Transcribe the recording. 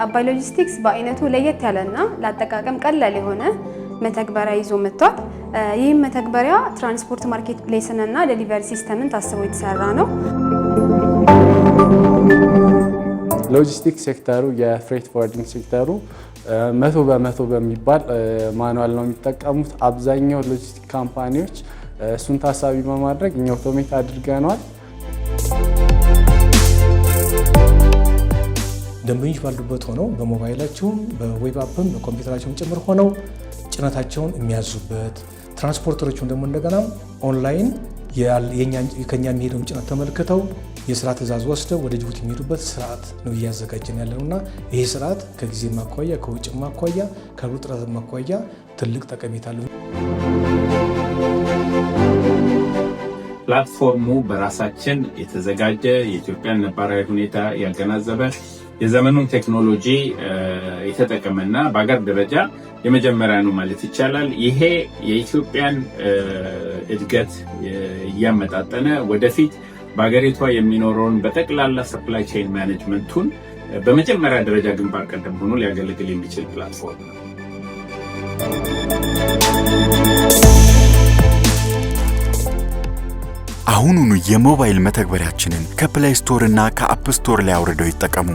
አባይ ሎጂስቲክስ በአይነቱ ለየት ያለና ለአጠቃቀም ቀላል የሆነ መተግበሪያ ይዞ መጥቷል። ይህም መተግበሪያ ትራንስፖርት ማርኬት ፕሌስን እና ዴሊቨሪ ሲስተምን ታስቦ የተሰራ ነው። ሎጂስቲክስ ሴክተሩ የፍሬት ፎርዋርዲንግ ሴክተሩ 100% በሚባል ማኑዋል ነው የሚጠቀሙት አብዛኛው ሎጂስቲክ ካምፓኒዎች። እሱን ታሳቢ በማድረግ እኛ አውቶሜት አድርገናል። ደንበኞች ባሉበት ሆነው በሞባይላቸውም በዌብ አፕም በኮምፒውተራቸውም ጭምር ሆነው ጭነታቸውን የሚያዙበት፣ ትራንስፖርተሮቹም ደግሞ እንደገና ኦንላይን ከኛ የሚሄደውን ጭነት ተመልክተው የስራ ትዕዛዝ ወስደው ወደ ጅቡቲ የሚሄዱበት ስርዓት ነው እያዘጋጀን ያለነውና ይሄ ስርዓት ከጊዜ ማኳያ ከውጭ ማኳያ ከውጥረት ማኳያ ትልቅ ጠቀሜታ አለው። ፕላትፎርሙ በራሳችን የተዘጋጀ የኢትዮጵያን ነባራዊ ሁኔታ ያገናዘበ የዘመኑን ቴክኖሎጂ የተጠቀመና በአገር ደረጃ የመጀመሪያ ነው ማለት ይቻላል። ይሄ የኢትዮጵያን እድገት እያመጣጠነ ወደፊት በአገሪቷ የሚኖረውን በጠቅላላ ሰፕላይ ቼን ማኔጅመንቱን በመጀመሪያ ደረጃ ግንባር ቀደም ሆኖ ሊያገለግል የሚችል ፕላትፎርም ነው። አሁኑኑ የሞባይል መተግበሪያችንን ከፕሌይ ስቶር እና ከአፕ ስቶር ላይ አውርደው ይጠቀሙ።